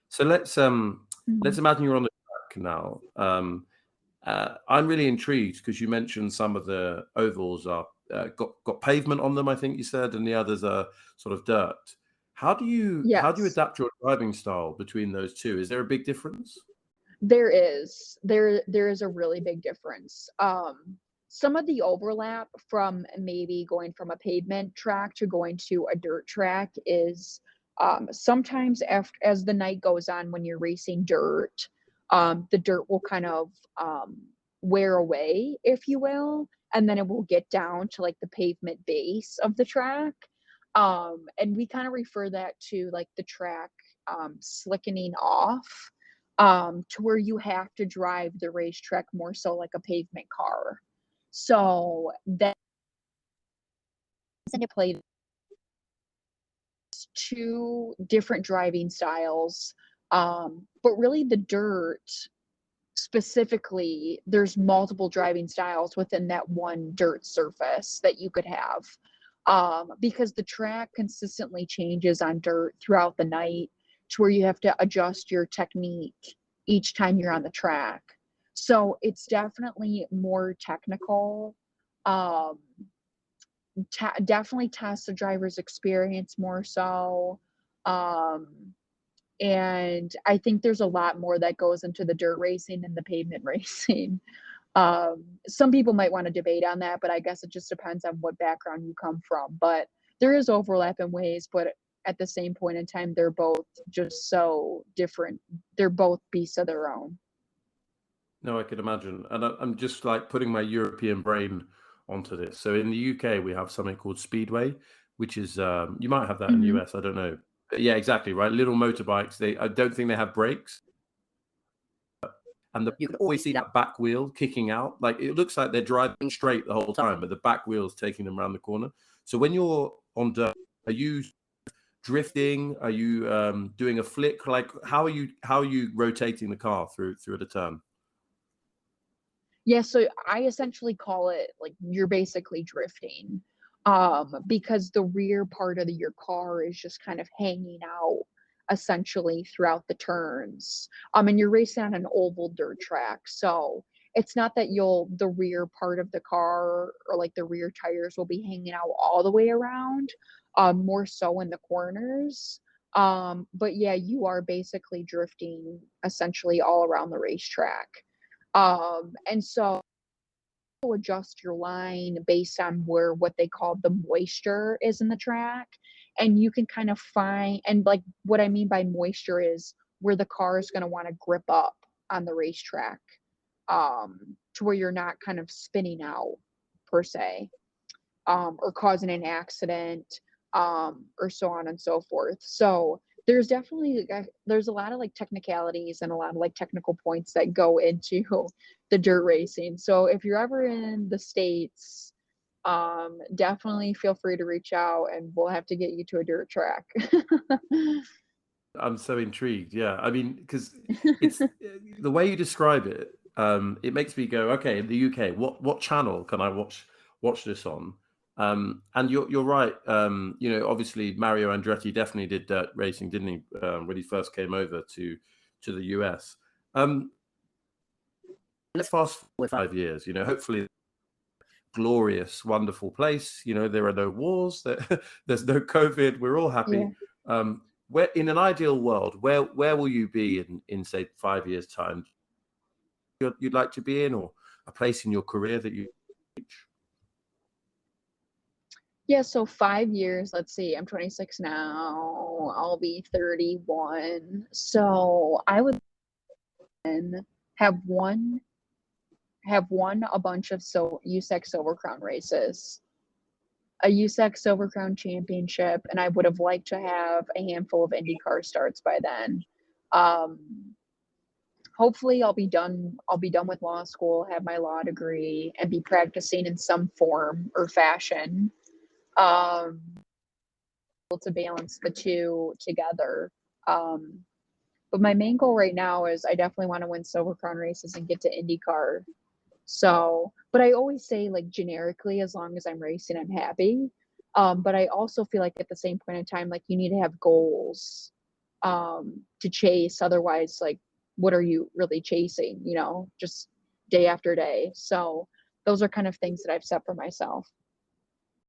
So let's Mhm. imagine you're on the track now. I'm really intrigued because you mentioned some of the ovals are got pavement on them, I think you said, and the others are sort of dirt. How do you Yes, adapt your driving style between those two? Is there a big difference? there is. There is a really big difference. Some of the overlap from maybe going from a pavement track to going to a dirt track is sometimes after as the night goes on when you're racing dirt, the dirt will kind of wear away, if you will, and then it will get down to like the pavement base of the track. And we kind of refer that to like the track slickening off, to where you have to drive the racetrack more so like a pavement car. So that's into play two different driving styles. But really the dirt specifically, there's multiple driving styles within that one dirt surface that you could have. Because the track consistently changes on dirt throughout the night to where you have to adjust your technique each time you're on the track. So it's definitely more technical. Um, Definitely test the driver's experience more so. Um, and I think there's a lot more that goes into the dirt racing and the pavement racing. Some people might want to debate on that, but I guess it just depends on what background you come from. But there is overlap in ways, but at the same point in time, they're both just so different. They're both beasts of their own. No, I could imagine. And I'm just like putting my European brain onto this. So in the UK, we have something called Speedway, which is you might have that in the Hmm. US. I don't know. But yeah, exactly right. Little motorbikes. I don't think they have brakes, and you can always see that back wheel kicking out. Like it looks like they're driving straight the whole time, but the back wheel's taking them around the corner. So when you're on dirt, are you drifting? Are you doing a flick? Like how are you rotating the car through the turn? Yeah, so I essentially call it like you're basically drifting, because the rear part of your car is just kind of hanging out essentially throughout the turns. And you're racing on an oval dirt track, so it's not that the rear part of the car or like the rear tires will be hanging out all the way around, more so in the corners. But yeah, you are basically drifting essentially all around the racetrack. And so adjust your line based on where what they call the moisture is in the track. And you can kind of find, and like what I mean by moisture is where the car is going to want to grip up on the racetrack, to where you're not kind of spinning out per se, or causing an accident, or so on and so forth. So there's definitely there's a lot of like technicalities and a lot of like technical points that go into the dirt racing. So if you're ever in the States, definitely feel free to reach out and we'll have to get you to a dirt track. I'm so intrigued. Yeah, I mean, because it's the way you describe it. It makes me go, okay, in the UK, what channel can I watch this on? And you're right. Obviously Mario Andretti definitely did dirt racing, didn't he? When he first came over to the US. Um, let's fast forward 5 years. Hopefully glorious, wonderful place. There are no wars. There's no COVID. We're all Yeah. happy. Where in an ideal world, where will you be in say 5 years time? You'd like to be in, or a place in your career that you reach? Yeah, so 5 years, let's see, I'm 26 now. I'll be 31. So I would have won have won a bunch of USAC Silver Crown races, a USAC Silver Crown championship, and I would have liked to have a handful of Indycar starts by then. Um, Hopefully, I'll be done with law school, have my law degree, and be practicing in some form or fashion. Um, to balance the two together. Um, but my main goal right now is I definitely want to win Silver Crown races and get to IndyCar. So, but I always say like generically, as long as I'm racing, I'm happy. But I also feel like at the same point in time, like you need to have goals, to chase. Otherwise, like, what are you really chasing, you know, just day after day. So those are kind of things that I've set for myself.